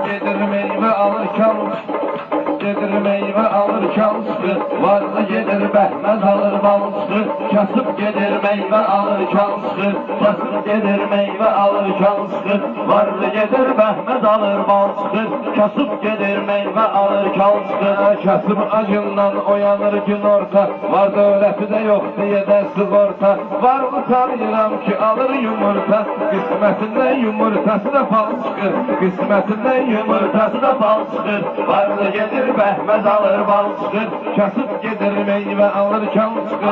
gedir meyve alır çalış. Gedir meyve alır çalışı, varlı gedir behmez alır balışlı. Kasıp gedir meyve alır çalışı, kasıp gedir meyve alır çalışı. Varlı gedir behmez alır balışlı, kasıp gedir meyve alır çalışı. Kasıp acından oyanır gün orta, var dövleti de yok diye de sigorta. Varlı tanıyıram ki alır yumurta, kısmetinden yumurtası da falışkır. Kısmetinden yumurtası da falışkır. Varlı gedir behmez alır balışkır, kasıp gedir meyve alır çalışkır.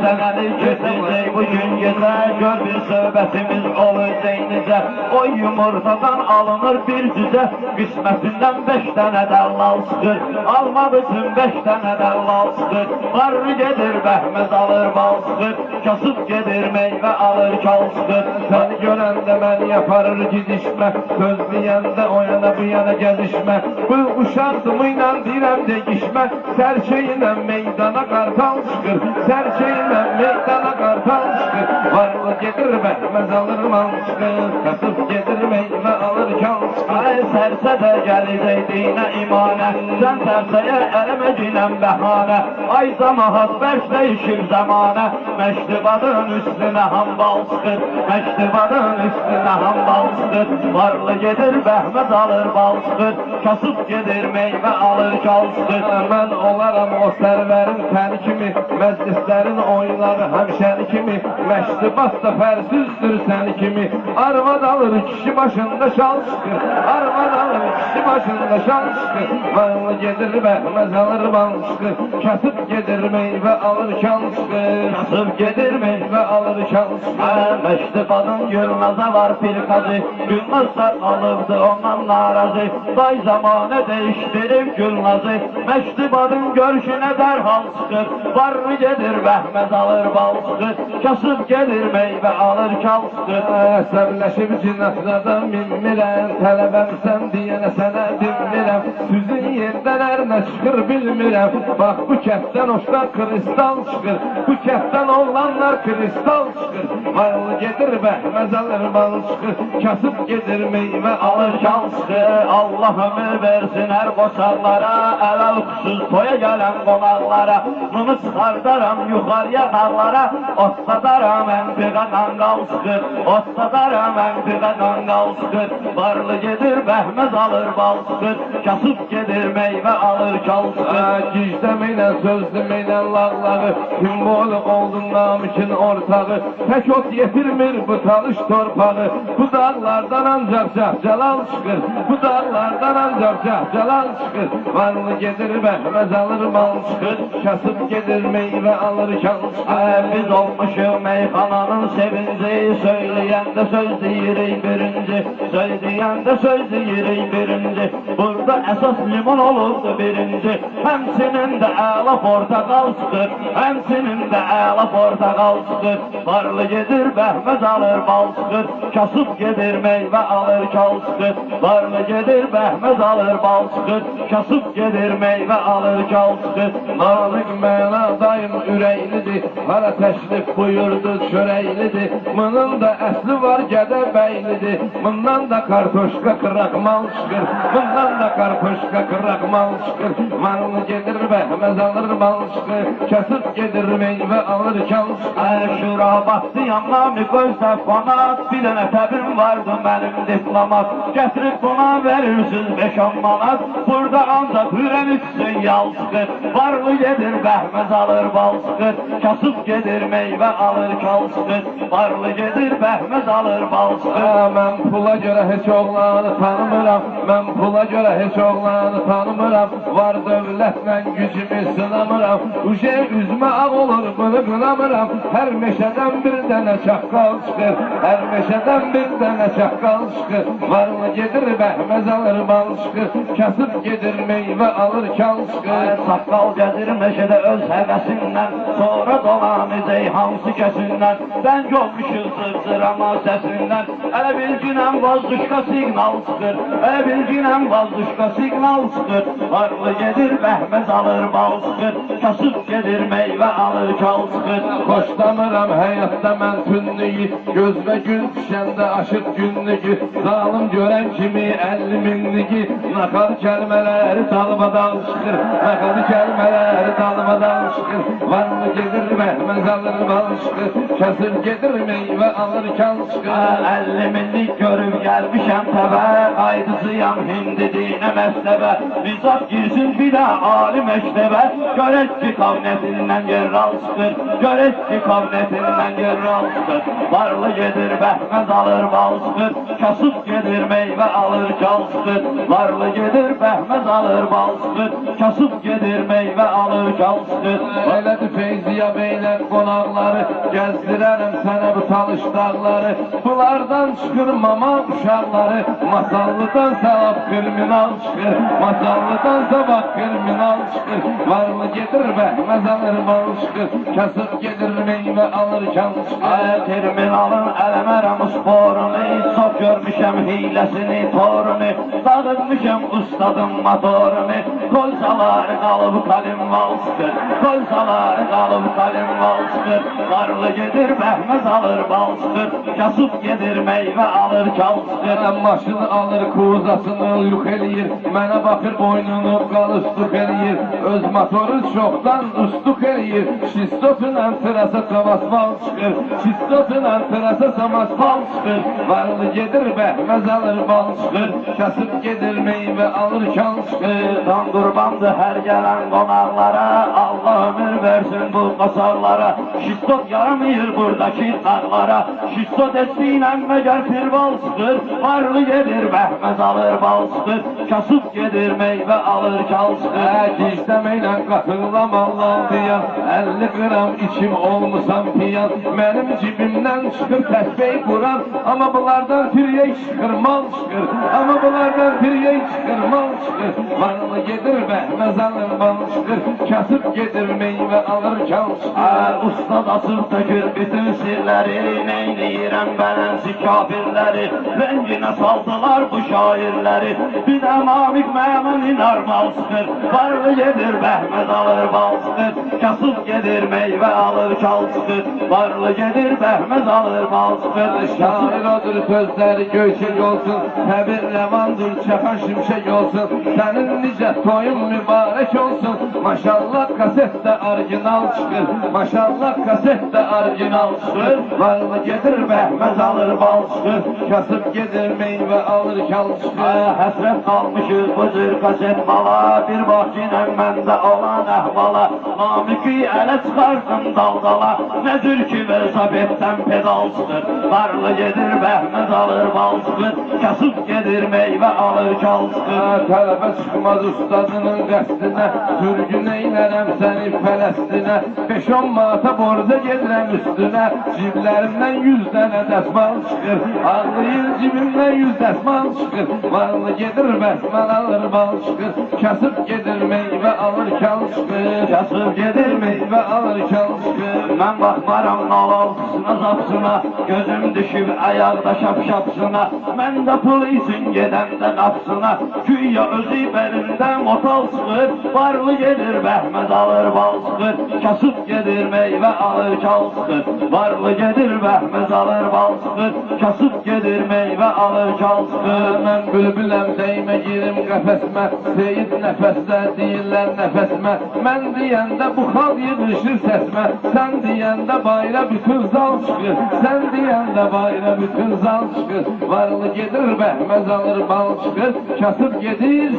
Senden eli kesecek bugün gece, gör bir söhbetimiz olur zeynece. O yumurtadan alınır bir cüce, kısmetinden 5 tane de lalışkır. Almalısın 5 tane de lalışkır. Varlı gedir behmez alır balışkır, kasıp gedir meyve alır çalışkır. Seni görende ben yaparır gidişme, söz diyende o yana bu yana gezişme. Bu uşaktımıyla direm değişme, serçeyle meydana kartal çıkır. Serçeyle meydana kartal çıkır. Varlı gedir behmez alır mal çıkır, kasıp gedir meyve alır kal çıkır. Ay serse de geleceğine imane, sen serseye eremecinen behane. Ay zamahat beş değişir zamane, meştibadın üstüne hambal çıkır. Meştibadın üstüne hambal çıkır. Varlı gedir behmez alır bal çıkır, kasıp gedir meyve alır çalsın. Mən olaram o sərvərin təni kimi, məclislərin oyunları həmşəni kimi, məştibat da fərsizdir səni kimi. Arvad alır kişi başında şal çıxır, arvad alır kişi başında şal çıxır. Varlı gedir behmez alır bal çıxır, kasıb gedir meyvə alır şal çıxır. Kasıb gedir meyvə alır şal çıxır. Məştibatın gülnaza var firqacı, gülnazsa alıbdı ondan narazı. Day zamanı değiştirib gülnazı, meştibadın görüşüne derhal çıkır. Varlı gedir behmez alır bal çıkır, kasıp gelir meyve alır kal çıkır. Əsəbləşib cinətlərdən minmirəm, tələbəmsən deyənə sənə dinmirəm. Süzün yerlərə çıxır bilmirəm, bax bu kəfdən oşdan kristal çıxır. Bu kəfdən oğlanlar kristal çıxır. Varlı gedir behmez alır bal çıkır, kasıp gedir meyve alır kal çıkır. Allah ömür versin her qoçaqlara, əl alqısız toya gələn qonaqlara. Bunu çıxardaram yuxarıya dağlara, otladaram ənfiqə qanqal sıxır. Otladaram ənfiqə qanqal sıxır. Varlı gedir behmez alır bal sıxır, kasıb gedir meyvə alır kal sıxır. Gicdəməylə sözləməylə lağlağı, simvolu oldun namişin ortağı. Tək ot yetirmir bu talış torpağı, bu dağlardan ancaq cəlal çıxır. Bu dağlardan ancaq cəlal çıxır. Varlı gedir behmez alır mal çıxır, kasıb gedir meyvə alır kal çıxır. Biz olmuşuq meyxananın sevinci, söyləyəndə söz deyirik birinci, söyləyəndə söz deyirik birinci. Burada əsas limon olurdu birinci, həmsinin də əla portakal çıxır, həmsinin də əla portakal çıxır. Varlı gedir behmez alır bal çıxır, kasıb gedir meyvə alır kal çıxır. Varlı gedir behmez alır bal çıxır, kasıb gedir meyvə alır kal çıxır. Nazik məna daim ürəklidir, hara təşrif buyurdu çörəklidir. Bunun da əsli var Gədəbəylidir, bundan da kartoşka kırakmal çıxır, bundan da kartoşka kırakmal çıxır. Varlı gedir behmez alır bal çıxır, kasıb gedir meyvə alır kal çıxır. Şura baxsıyam nami qoysa fanat, bir dənə təbim vardı mənim diplomat. Gətirib buna verirsiniz 5-10 manat, burada ancaq hürəm üçün yal çıxır. Varlı gedir behmez alır bal çıxır, kasıb gedir meyvə alır kal çıxır. Varlı gedir behmez alır bal çıxır. Mən pula görə heç oğlanı tanımıram, mən pula görə heç oğlanı tanımıram. Var dövlətlə gücümü sınamıram, uje üzmə ağ olur bunu qınamıram. Hər meşədən bir dənə çaqqal çıxır, hər meşədən bir dənə çaqqal çıxır. Varlı gedir behmez alır bal çıxır, kasıb gedir meyvə alır kal çıxır. Saqqal gəzir meşədə öz həvəsindən, sonra dolanacaq hansı kəsindən. Bəng olmuşuz zırama səsindən, elə bilginən vazduşka signal çıxır, elə bilginən vazduşka signal çıxır. sıxır, varlı gedir bəhməz alır bal sıxır, kasıb gedir meyvə alır kal sıxır. Xoşlamıram həyatda mən tünnüyü, gözmə gün düşəndə aşıb günlüyü, zalım görən kimi 50 minligi, naqar kəlmələri dalmadan çıxır, naqar kəlmələri dalmadan çıxır, varlı gedir bəhməz alır bal sıxır, kasıb gedir meyvə alır kal sıxır. 50 minlik görüb gəlmişəm təbə, qaydısıyam hindi dinə məstəbə, nizab girsin bir də ali məktəbə, görək ki qavnətindən gerral çıxır, görək ki qavnətindən gerral çıxır, varlı gedir bəhməz alır bal sıxır, kasıb gedir meyvə alır kal sıxır, varlı gedir bəhməz alır bal sıxır, kasıb gedir meyvə alır kal sıxır. Elədir Feyziya beylən qonaqları, gəzdirərəm sənə bu talış dağları, bunlardan çıxır mama uşaqları, masallıdan sevap kriminal çıxır, masallıdan sevap kriminal çıxır, varlı gedir bəhməz alır bal çıxır, kasıb gedir meyvə alır kal çıxır. Terminalın ələmərəm sporunu, çox görmüşəm hiləsini, torunu, dağıtmışam ustadım motorunu, kolsaları qalıb kalim val çıxır, kolsaları qalıb kalim val çıxır, varlı gedir bəhməz alır bal çıxır, kasıb gedir meyvə alır kal çıxır. Maşını alır kuzasını yük eləyir, mənə baxır boynunu qalışdıq eləyir, öz motoru çoxdan ustuk eləyir, şistotla trasa savasval çıxır, şistotla trasa savasval çıxır, varlı gedir bəhməz alır bal çıxır, kasıb gedir meyvə alır kal çıxır. Can qurbandır hər gələn qonaqlara, Allah ömür versin bu qasarlara, şistot yaramayır buradakı dağlara, şistot etsinə məgər pirval çıxır, varlı gedir bəhməz alır bal çıxır, kasıb gedir meyvə alır kal çıxır. Gizləməklə qatırlam Allah deyən, 50 qram içim olmusam piyan, mənim cibimdən çıxır təsbih Quran, amma bunlardan firiyək çıxır mal çıxır, amma bunlardan firiyək çıxır mal çıxır, varlı gedir bəhməz alır bal çıxır, kasıb gedir meyvə alır kal çıxır. Ustad asıb tökür bütün sirləri, neyniyirəm bələnsi kafirləri, rənginə saldılar bu şairləri, bir də namik məmin armal çıxır, varlı gedir bəhməz alır bal çıxır, kasıb gedir meyvə alır kal çıxır, varlı gedir bəhməz alır bal çıxır. Şair odur sözləri göyçək olsun, təbir rəvandır çaxan şimşək olsun, sənin nicə toyun mübarək olsun, maşallah kasetdə orijinal çıxır, maşallah kasetdə orijinal çıxır, varlı gedir bəhməz alır bal çıxır, kasıb gedir meyvə alır kal çıxır. Həsrət qalmışız bu cür kaset bala, bir baxinəm məndə olan əhvala, namiki ələ çıxarsın dalqala, nə cür ki velosipeddən pedal çıxır, varlı gedir bəhməz alır bal çıxır, kasıb gedir meyvə alır kal çıxır. Tələbə çıxmaz ustadının qəsdinə, sürgün eylərəm səni Fələstinə, 5-10 manata borca gedirəm üstünə, ciblərimdən 100 dənə dəsmal çıxır, ağlayır cibimdən 100 dəsmal çıxır, varlı gedir bəhməz alır bal çıxır, kasıb gedir meyvə alır kal çıxır, kasıb gedir meyvə alır kal çıxır. Mən baxmaram nalaltısına zapsına, gözüm düşüb ayaqda şapşapsına, mən də pul için gedəndə qapsına, güya özü bəlində motal çıxır, varlı gedir bəhməz alır bal çıxır, kasıb gedir meyvə alır kal çıxır, varlı gedir bəhməz alır bal çıxır, kasıb gedir meyvə alır kal çıxır. Mən bülbüləm dəymə girim qəfəsmə, seyid nəfəslə deyirlər nəfəsmə, mən deyəndə bu xalq yığışır səsmə, sən deyəndə bayra bütün zal çıxır, sən deyəndə bayra bütün zal çıxır, varlı gedir bəhməz alır bal çıxır, kasıb gedir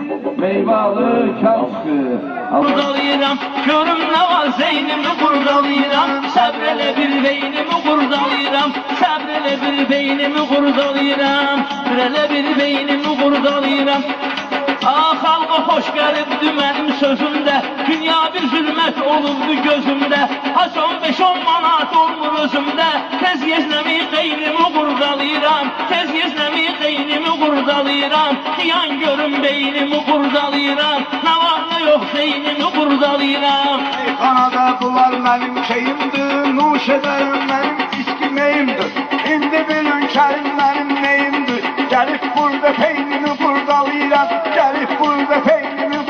meyvə alır kal çıxır. Qurdalayıram, görüm nə var zeynimi qurdalayıram, səbr elə bir beynimi qurdalayıram, səbr elə bir beynimi qurdalayıram, elə bir beynimi qurdalayıram. Ah, xalqa xoş gəlibdi mənim sözümdə, dünya bir zülmət olubdu gözümdə, haç 15-10 manat olmur özümdə, tez yeznəmi qeynimi qurdalayıram, tez yeznəmi qeynimi qurdalayıram, yan görüm beynimi qurdalayıram, nə var nə yox zeynimi qurdalayıram. Kanada bunlar mənim şeyimdir, nuş edərəm mənim iskiməyimdir, indi bilin kərim mənim neyimdir, gəlib burada peynimi qurdalayıram, gəlib burada peynimi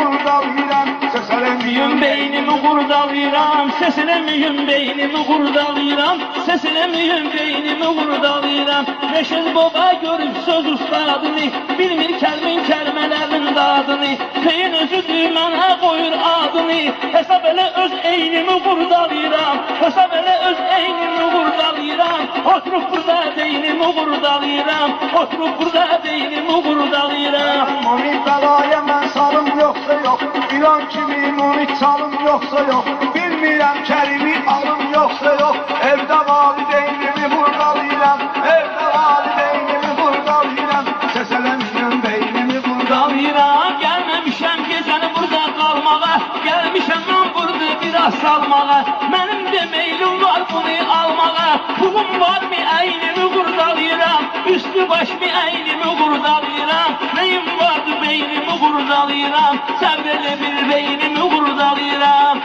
sesine mühüm beynimi kurdalayıram, sesine mühüm beynimi kurdalayıram. Reşid baba görüp söz ustadını, bilmir kəlmin kəlmələrin dadını, peyin özüdür mənə qoyur adını. Hesab elə öz eynimi kurdalayıram, hesab elə öz eynimi kurdalayıram. Oturup burada beynimi kurdalayıram, oturup burada beynimi kurdalayıram. Mumit belaya mən salım yoxsa yox, İlan kimi mumit salım yoxsa yox, bilmirəm kərimi alım yoxsa yox. Evdə valideynimi burdalayıram, evdə valideynimi burdalayıram, səsələmirəm beynimi burdalayıram. Gəlməmişəm gecəni burada qalmağa, gəlmişəm mən burada biraz salmağa. Mənim də meylim var bunu almağa, pulum var mı əynimi qurdalayıram, üstü baş mı əynimi qurdalayıram. Neyim vardı beynimi qurdalayıram, səbrələ bir beynimi qurdalayıram.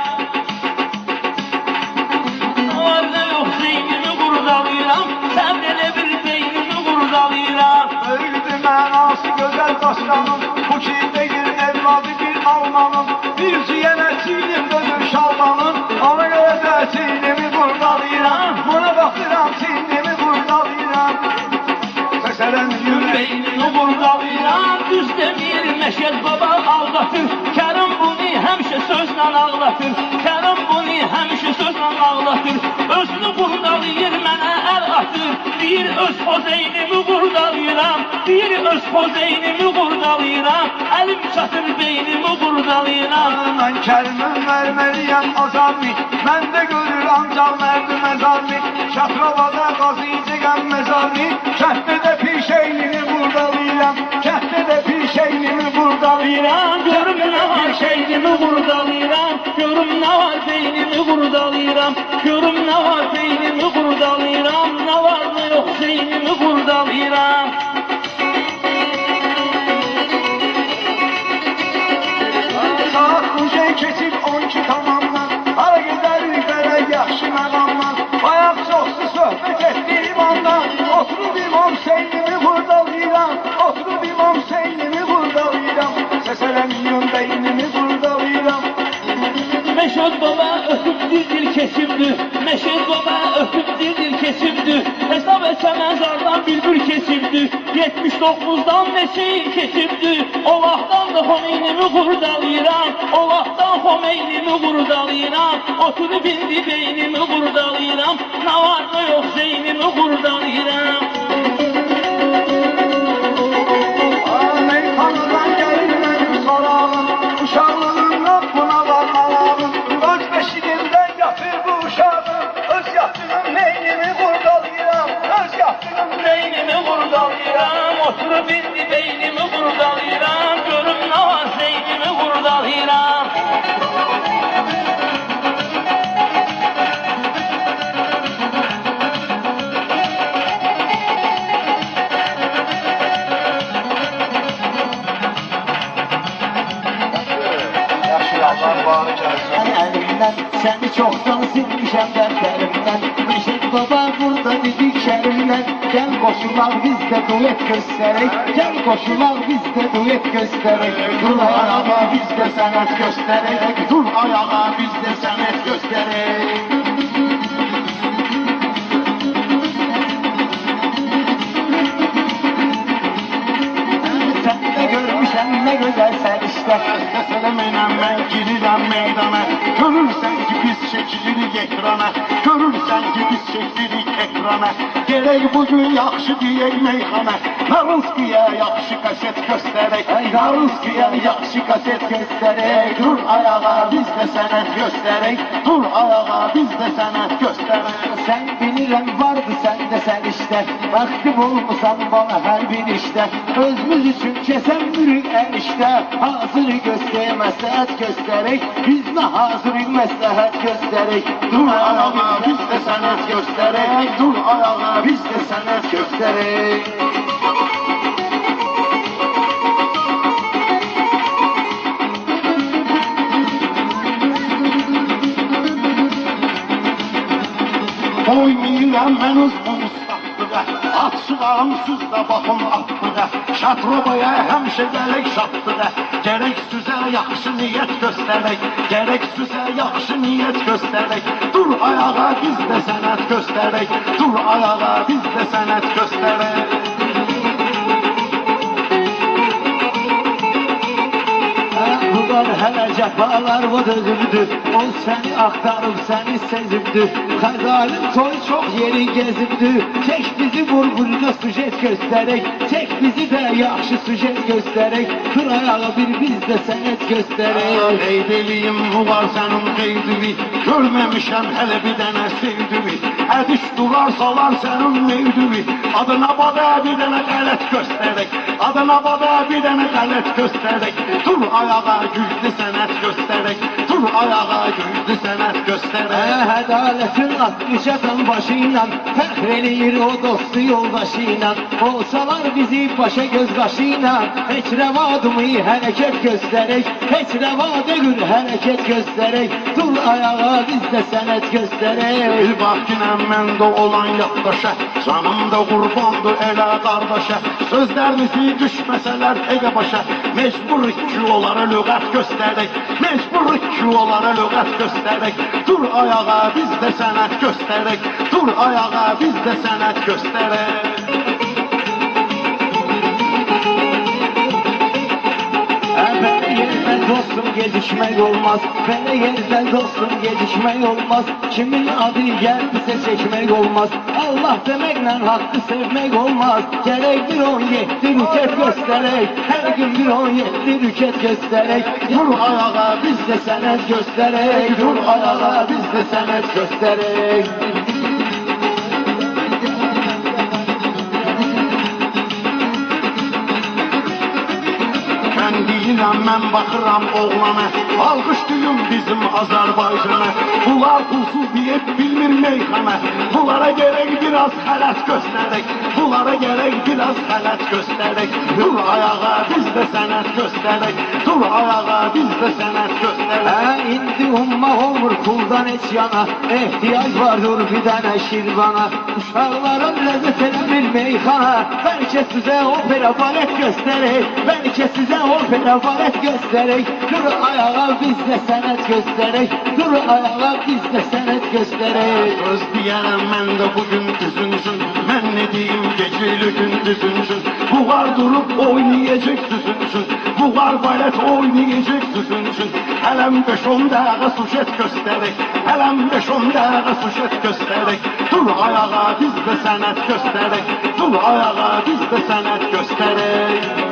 Var da yox beynimi qurdalayıram, səbrələ bir beynimi qurdalayıram. Öldü mənası gözəl daşlanım, bu ki deyir evladı bir almanım. Bir ciyənə çiğnim dönür şalmanım, ona görə də çiğnimi burdalayıram. Buna baxıram çiğnimi burdalayıram, səsələnmir Beynimi qurdalayıram, düz demir Məşəd baba aldatır. Kərim bunu həmişə sözlə ağlatır, Kərim bunu həmişə sözlə ağlatır. Özünü qurdalayır, mənə əl atır, deyir öz xozeynimi qurdalayıram, deyir öz xozeynimi qurdalayıram. Əlim çatır beynimi qurdalayıram. Mən kərimim verməliyəm azarmi, məndə görür ancaq mərdi məzarmi. Şatrovada qazıyıcıqəm məzarmi, kəhtədə pişeynini burdalayıram, kəhtədə pişeynini burdalayıram. Görüm nə var beynimi qurdalayıram, görüm nə var beynimi qurdalayıram, görüm nə var beynimi qurdalayıram, nə var nə yox beynimi qurdalayıram. Saat uca keçib 12 tamamdan, hara gedərik bərək yaxşı məqamdan. Bayaq çoxsu söhbət etdiyim andan, oturub İmam Hüseynimi burdalayıram, oturub İmam Hüseynimi burdalayıram, səsələnmiyorum beynimi burdalayıram. Məşəd baba öpüb dil keçibdi, Məşəd baba öpüb dil keçibdi. Hesab etsə məzardan bülbül keçibdi, 79'dan neçə il keçibdi. O vaxtdan da Xomeynimi qurdalayıram, o vaxtdan Xomeynimi qurdalayıram. Oturub indi beynimi qurdalayıram, nə var nə yox zeynimi qurdalayıram. Amerikanıdan gəlir mənim sorağım, uşaqlığından buna var malağım. Öz beşiğimdən yatır bu uşağım, öz yatığım beynimi burdalayıram, öz yatığım Beynimi qurdalayıram, oturub indi beynimi qurdalayıram. Görüm nə var zeynimi qurdalayıram. Əlimdən səni çoxdan silmişəm dəftərimdən. Məşəd baba burada dedik şərimdən. Gəl qoşulaq biz də duet göstərək, gəl qoşulaq biz də duet göstərək. Dur ayağa biz də sənət göstərək, dur ayağa biz də sənət göstərək. Sən də görmüşəm nə gözəl sərişdə, səsələməyəm mən girirəm meydana. Görürsən ki biz çəkilirik ekrana, görürsən ki biz çəkilirik ekrana. Gerək bugün yaxşı deyək meyxana, Narınskiyə yaxşı kaset göstərək, Narınskiyə yaxşı kaset göstərək. Dur ayağa biz də sənət göstərək, dur ayağa biz də sənət göstərək. Sən bilirəm vardı səndə sərişdə, vaxtım olmusan bana hər bir işdə. Özümüz üçün kəsəmirik ənişdə, hazır göstərək, məsləhət göstərək. Biz nə hazırıq məsləhət göstərək. Dur ayağa biz də sənət göstərək, dur ayağa biz də sənət göstərək. Oynayıram mən uzun ustaqlığa, at Açıqam süzdə baxım atdıqə Şatrobaya həmişə gələk şatdıqə Gərək süzə yaxşı niyyət göstərək Gərək süzə yaxşı niyyət göstərək Dur ayağa biz də sənət göstərək Dur ayağa biz də sənət göstərək Bunlar hələ cəfalar var özümdür O səni axtarıb səni sezimdir Xəzalim toy çox yeri gezimdir Çək bizi vur-vuruna sujet göstərək Çək bizi də yaxşı sujet göstərək Dur ayağa bir biz də sənət göstərək Qeyd eləyim var sənin qeydivi Görməmişəm hələ bir dənə sevdivi Ədiş durar salar sənin meydivi Adına bada bir dənə qələt göstərək Adına bada bir dənə qələt göstərək Dur ayağa güclü sənət göstərək Dur ayağa güclü sənət göstərək Ədalətin 60 adam başı ilə Fəxr eləyir o dostu yoldaşı ilə Olsalar bizi başa göz qaşı ilə Heç rəvadımı hərəkət göstərək Heç rəvadə-gül hərəkət göstərək Dur ayağa biz də sənət göstərək Bir bax günəm məndə olan yaddaşa Canımda qurbandır elə qardaşa Sözlərimizi düşməsələr elə başa Mecburik ki onlara lüğət göstərək Mecburik ki onlara lüğət göstərək Dur ayağa biz də sənət göstərək Dur ayağa biz də sənət göstərək Belə yerdə dostum gecikmək olmaz Belə yerdə dostum gecikmək olmaz Kimin adı gəldisə çəkmək olmaz Allah deməklə haqqı sevmək olmaz Gərək bir 17 rükət göstərək Hər gün bir 17 rükət göstərək Dur ayağa biz də sənət göstərək Dur ayağa biz də sənət göstərək Mən deyirəm, mən baxıram oğlana Alqışlayım bizim Azərbaycana Bunlar pulsuz diyet bilmir meyxana Bunlara gerek biraz xələt göstərək Bunlara gerek biraz xələt göstərək Dur ayağa biz də sənət göstərək Dur ayağa biz də sənət göstərək İndi ummaq olmur puldan heç yana Ehtiyac vardır bir dənə şirvana Uşaqların ləzzət eləmir meyxana Bəlkə sizə opera balet göstərək Bəlkə sizə opera balet göstərək Dur ayağa biz də sənət göstərək Dur ayağa biz də sənət göstərək Söz deyərəm mən də bugün düzünsün Mən ne deyim geceli gündüzünsün Buğar durup oynayacak düzünsün Buğar balet oynayacak düzünsün Hələm 5-10 dəqiqə sujet göstərək Hələm 5-10 dəqiqə sujet göstərək Dur ayağa biz də sənət göstərək Dur ayağa biz də sənət göstərək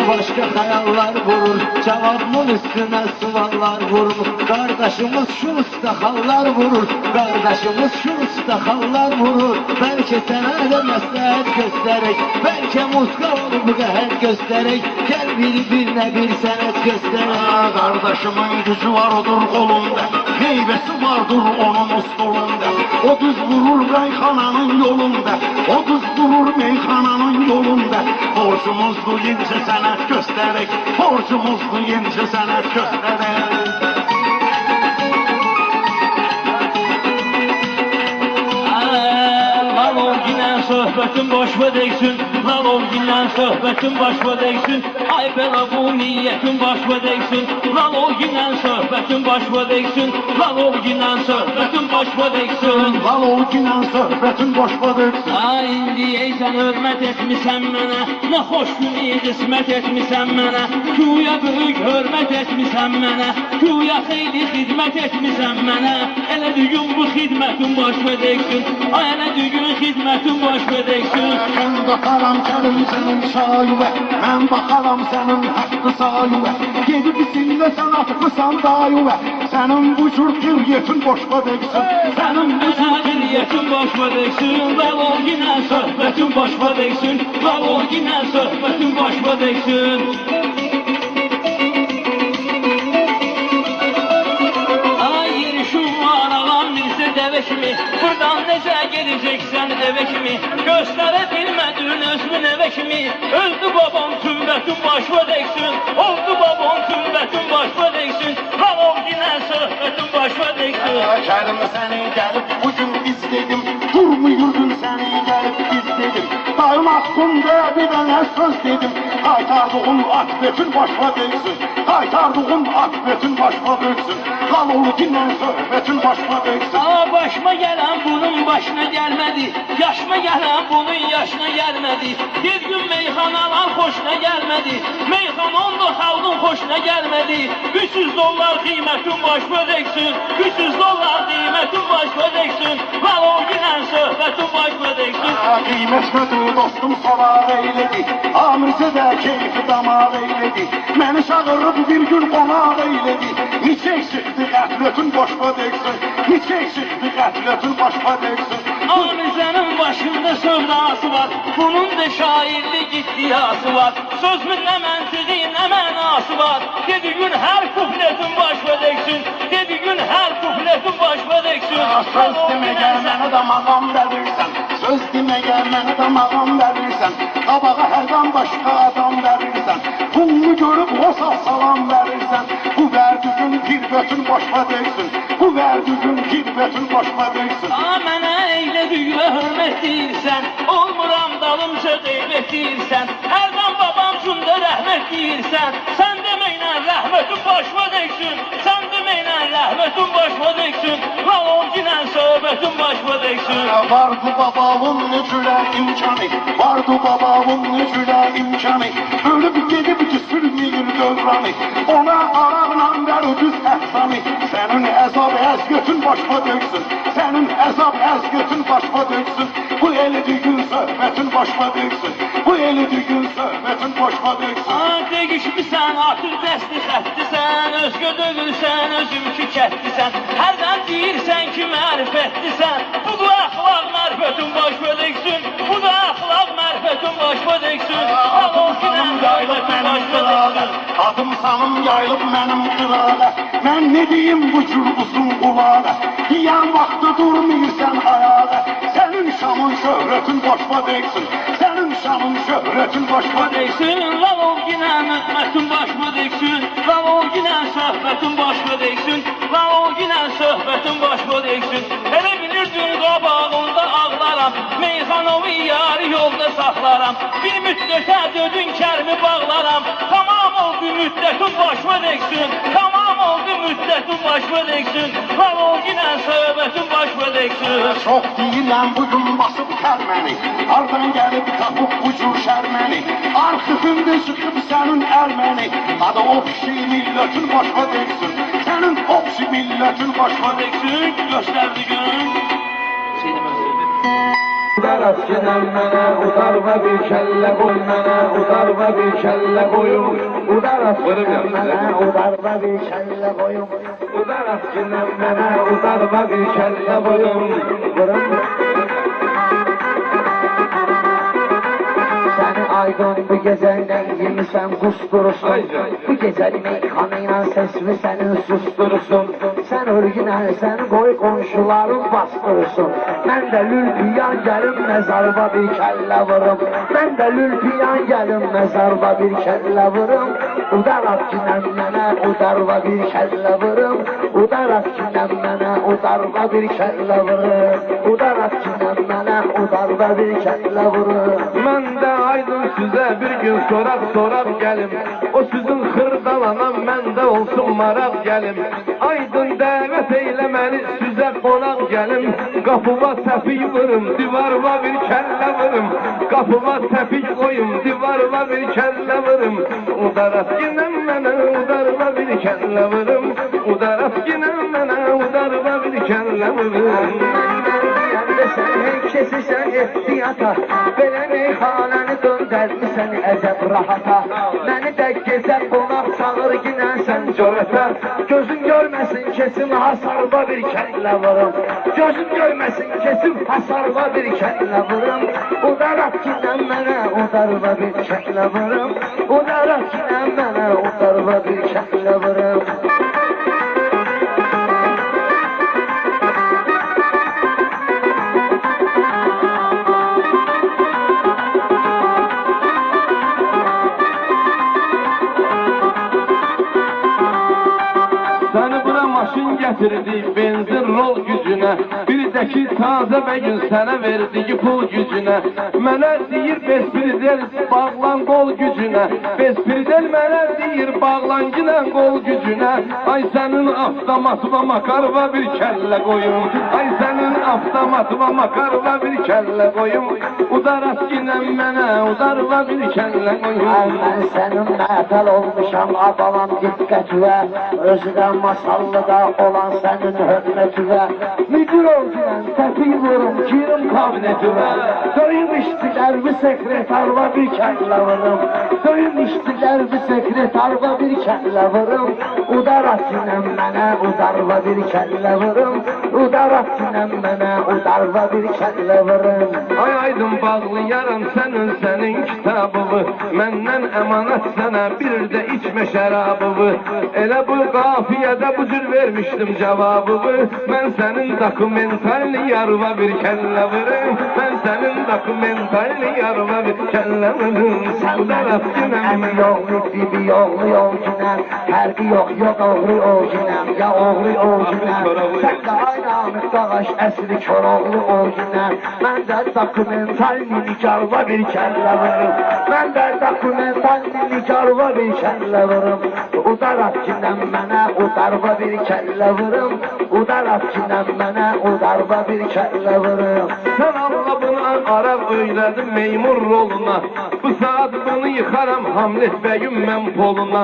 Başka hayallar vurur Cevabımın üstüne suallar vurur Kardeşimiz şu usta hallar vurur Kardeşimiz şu usta hallar vurur Belki sana da məsləhət göstərək Belki muska olur bu qəhət göstərək Gel bir-birine bir sənət göstərək Kardeşimin gücü var odur kolunda Meyvesi vardır onun stolunda O düz vurur meyxananın yolunda O düz vurur meyxananın yolunda Borcumuzdur yencə sənət göstərək Borcumuzdur yencə sənət göstərək Söhbətin başa değsin, lan ol gündən söhbətin başa değsin. Ay belə bu niyyətin başa değsin, lan ol gündən söhbətin başa değsin. Lan ol gündən söhbətin başa değsin. Lan ol gündən söhbətin başa değsin. Ay indi sən hörmət etmisən mənə, nə xoş günü qismət etmisən mənə. Güya böyük hörmət etmisən mənə, güya xeyli xidmət etmisən mənə. Elə dügün bu xidmətin başa değsin, ay elə dügün xidmətin başa değsin. Mən baxaram sənin sənin şayüvə Mən baxaram sənin haqqı sayüvə Gedib isinlə sən atmışsan dayüvə Sənin bu cür qiryetin boşqa değsin Sənin bu cür qiryetin boşqa değsin Lan ol yinə söhbətin boşqa değsin Lan ol yinə söhbətin boşqa değsin Ay yerişim var ağam bilsə dəvə kimi Buradan necə gedəcək eve kimi, göstərə bilmədin özünün eve kimi. Öldü babam tümbətin başına dəksin, oldu babam tümbətin başına dəksin. Lalov yine söhbətin başına dəksin. Kərim səni gəlib bugün izledim, durmuyordun səni gəlib izledim. Dayım hakkında bir dənə söz dedim, qaytardığım akbetin başına dəksin. Qaytardığım akbetin başına dəksin. Lalov yine söhbətin başına dəksin. Aa, başıma gelen bunun başına gelmedi, yaşıma gelen bunun yaşına gelmedi. Bir gün meyxanalar hoşuna gelmedi, meyxan oldu halkın hoşuna gelmedi. 300 dolar kıymetin başına dəksin, 300 dolar kıymetin başına dəksin. Lalov yine söhbətin başına dəksin. Qiymətmədir dostum savar eyledi, Amirsə də keyfi damar eyledi. Məni çağırıb bir gün qonaq eyledi. Niçək çıxdı qəflətin başına dəksin, niçək çıxdı qəflətin başına dəksin. Amirzənin başında sövdası var, bunun da şairlik iddiası var. Sözümün nə məntiqi, nə mənası var. Dedi gün hər kupletin başına dəksin, dedi gün hər kupletin başına dəksin. Söz deməyə mənə də mağam verirsən, söz deməyə mənə də mağam verirsən. Qabağa hərdən başqa adam verirsən, bunu görüb olsa salam verirsən. Bu verdiğin girbətin başına dəksin, bu verdiğin girbətin başına dəksin. Aa, mənə eylədiyə hörmət deyirsən, olmuram dalımca qeybət deyirsən. Hərdən babam cümdə rəhmət deyirsən, sən deməklə rəhmətin başına dəksin, sən deməklə rəhmətin başına dəksin. Lalov yine söhbətin başına dəksin. Vardı babamın necülə imkanı, vardı babamın necülə imkanı. Ölüb gedib ki sürməyir dövranı, ona araqla ver düz əhsanı. Sənin əzab əzgötün başına döksün, sənin əzab əzgötün başına döksün. Bu eli dügün söhbətin başına döksün, bu eli dügün söhbətin başına döksün. Aa, değişmişsən, artıq dəsti xəttisən, özgə dövülsən, özümkü kətlisən. Hərdən deyirsən ki mərifətlisən, bu da əxlaq mərifətin başına döksün, bu da əxlaq mərifətin başına döksün. Adım sanım yayılıb mənim qırağa, adım sanım yayılıb mənim qırağa. Mən ne deyim bu cür uzun qulağa, deyən vaxtı durmuyursan ayağa. Sənin şanın şöhrətin başına dəksin, sənin şanın şöhrətin başına dəksin. Lalov yine hikmətin başına dəksin, Lalov yine söhbətin başına dəksin, Lalov yine söhbətin başına dəksin. Elə bilirdin qabağında ağlaram, meyxanovu yarı yolda saxlaram. Bir müddətə dödün kərmi bağlaram, tamam oldu müddətin başına dəksin, tamam oldu müddətin başına dəksin. Lalov yine söhbətin başına dəksin. Çox deyirəm bugün basıb kərməni, hardan gəlib tapıb bu cür şərməni. Arxıfında çıxıb sənin ərməni, adı o pişi millətin başına dəksin, sənin o pişi millətin başına dəksin. Göstərdi gün. Udaraq sinəm mənə, udarma bir kəllə qoy mənə, udarma bir kəllə qoyum. Udaraq sinəm mənə, udarma bir kəllə qoyum. Udaraq sinəm mənə, udarma bir kəllə qoyum. Səni aydın bu gecəndən yemişəm qusturursun. Bu gecəli meyxanıyla sesimi sənin susturursun. Sən örgünə sən qoy qonşuların bastırırsın. Mən də lülpiyan gəlim məzarba bir kəllə vurum. Mən də lülpiyan gəlim məzarba bir kəllə vurum. Udaraq kinəm mənə udarva bir kəllə vurum. Udaraq kinəm mənə udarva bir kəllə vurum. Udaraq kinəm mənə udarva bir kəllə vurum. Mən də aydın sizə bir gün soraq gəlim. O sizin xırdalanam, məndə olsun maraq gəlim. Aydın dəvət eyləməni sizə qonaq gəlim. Qapıma təpik vurum, divarıma bir kəllə vurum. Qapıma təpik qoyum, divarıma bir kəllə vurum. Udaraq ginəm mənə, udarıma bir kəllə vurum. Udaraq ginəm mənə, udarıma bir kəllə vurum. Sən kesisən ehtiyata, belə meyxanəni döndərmisən əzəb rahata. Məni də gecə qonaq çağır ginə sən cörətə. Gözün görməsin kesim hasarba bir kəllə vurum. Gözün görməsin kesim hasarba bir kəllə vurum. Udaraq ginə mənə udarva bir kəllə vurum. Udaraq ginə mənə udarva bir kəllə vurum. getirdi benzin rol gücüne. Bir də ki taze bəgün sənə verdiği pul gücüne. Mənə deyir Bespridel bağlan qol gücüne. Bespridel mənə deyir bağlan gilən qol gücüne. Ay sənin avtomatıma makarva bir kəllə qoyum. Ay sənin avtomatıma makarva bir kəllə qoyum. Udarat ginən mənə udarva bir kəllə qoyum. Mən sənin məhəl olmuşam adalam diqqətvə. Özüdən masallıda olan sənin hörmətüvə. Müdür olduyan təpi vurum girim kabinetüvə. Döyüm işçilər bir sekretarva bir kəllə vurum. Döyüm işçilər bir sekretarva bir kəllə vurum. Udarat ginən mənə udarva bir kəllə vurum. Udarat ginən mənə udarva bir kəllə vurum. Ay aydın bağlayaram sənin kitabını. Məndən əmanət sənə bir də içmə şərabını. Elə bu qafiyədə bu cür vermişdim cavabını. Mən sənin dokumentalini yarva bir kəllə vurum. Mən sənin dokumentalini yarva bir kəllə vurum. Sən mənim əmi yoxlu, bibi yoxlu yolcunəm. Fərqi yox oğru oğcunəm. Ya oğru oğcunəm. Sən də aynı Amid Dağaş əsli Koroğlu oğcunəm. Mən də dokumentalini nicarva bir kəllə vurum. Mən də dokumentalini nicarva bir kəllə vurum. Udarat ginən mənə udarva bir kəllə vurum. Udarat ginən mənə udarva bir kəllə vurum. Sən Allah bunu Arab öyrədin meymur roluna. Bu saat bunu yıxaram Hamlet bəyim mən poluna.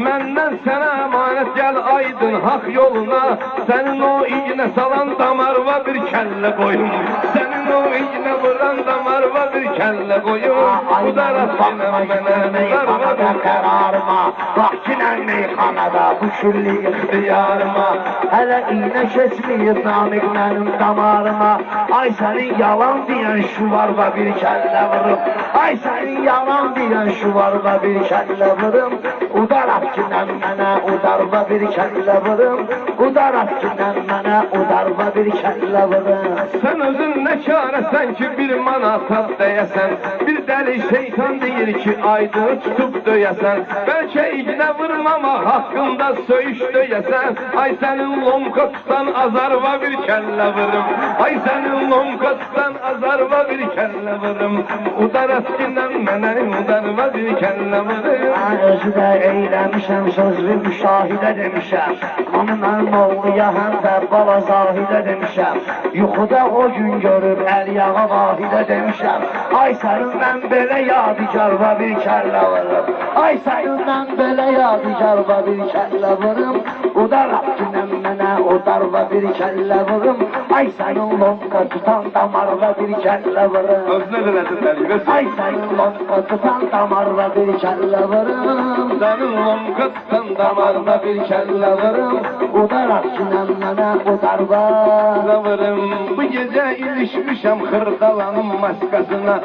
Məndən sənə əmanət gəl aydın haq yoluna. Sənin o iynə salan damarva bir kəllə qoyum. Sənin o iynə vuran damarva bir kəllə qoyum. Udarat ginən mənə udarva bir qərarıma. Bax ginən meyxanada bu külli ixtiyarıma. Hələ iynə keçməyib namiq mənim damarıma. Ay sənin yalan deyən şu var və bir kəllə vurum. Ay sənin yalan deyən şu var və bir kəllə vurum. Udarat ginən mənə udarva bir kəllə vurum. Udarat ginən mənə udarva bir kəllə vurum. Sən özün nə karəsən ki bir manata deyəsən. Bir dəli şeytan deyir ki aydığı tutub döyəsən. Bəlkə iynə vurmamaq haqqında söyüş döyəsən. Ay sənin lomka tutan azarva bir kəllə vurum. Ay sənin lomka tutan azarva bir kəllə vurum. Udarat ginən mənə udarva bir kəllə vurum. Mən özü də eyləmişəm sözlü müşahidə demişəm. Onu mən oğluya həm də bala zahidə demişəm. Yuxuda o gün görüb əl yağa vahidə demişəm. Ay sənin mən belə yadigarva bir kəllə vurum. Ay sənin mən belə yadigarva bir kəllə vurum. Udarat ginən mənə udarva bir kəllə vurum. Ay sənin lomka tutan damarva bir kəllə vurum. Özünə də nədir təliqə? Ay sənin lomka tutan damarva bir kəllə vurum. Sənin lomka tutan damarva bir kəllə vurum. Udarat ginən mənə udarva. Vurum. Bu gecə ilişmişəm xırdalanın maskasına.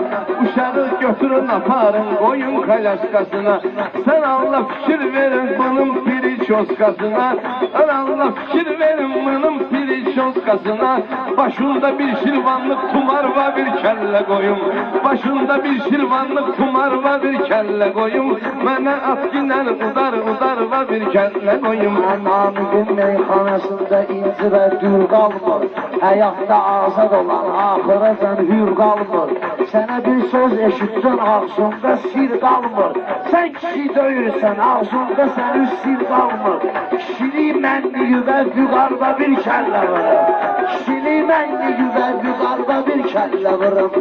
Uşağı götürün aparın qoyun kalaşkasına. Sən Allah fikir verin bunun piri çoskasına. Sən Allah fikir verin bunun piri çoskasına. Başında bir şirvanlık tumarva bir kəllə qoyum. Başında bir şirvanlık tumarva bir kəllə qoyum. Mənə at ginən udarva bir kəllə qoyum. Mən Amidin meyxanasında inci və dür qalmır. Həyatda azad olan axıracan hür qalmır. Sənə bir söz eşitsin ağzında sir qalmır. Sən kişi döyürsən ağzında sənin sir qalmır. Kişilik mənliyi və vüqarda bir kəllə vurum. Kişilik mənliyi və vüqarda bir kəllə vurum.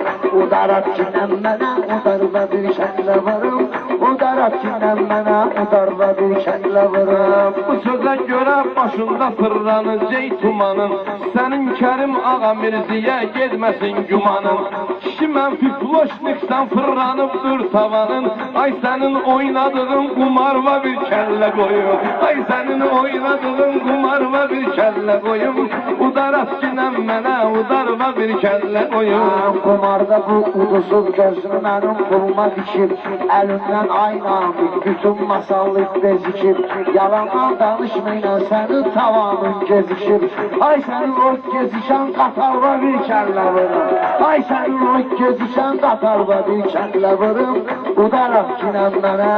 Udarat ginən mənə udarva bir kəllə vurum. Udarat ginən mənə udarva bir kəllə vurum. Bu sözə görə başında fırlanı Ceytumanın. Sənin Kərim ağa Mirziyə gedməsin gümanın. Kişi mənfi floşniksən fırlanıbdır tavanın. Ay sənin oynadığın qumarva bir kəllə qoyum. Ay sənin oynadığın qumarva bir kəllə qoyum. Udarat ginən mənə udarva bir kəllə qoyum. Qumarda bu uduzub gözünü mənim puluma dikib. Əlimdən aynamid bütün masallık bezikib. Yalandan danışmayla sənin tavanın gezişib. Ay sənin o gezişən qatarva bir kəllə vurum. Ay sənin o gezişən qatarva bir kəllə vurum. Udarat ginən mənə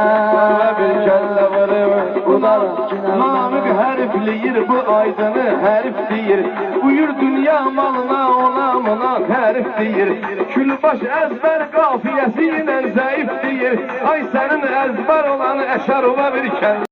bir kəllə vurum. Namık hərifləyir bu aydını hərif deyir. Buyur dünya malına ona buna hərif deyir. Külbaş əzbər qafiyəsi ilə zəif deyir. Ay sənin əzbər olanı əşar ola bir kənd.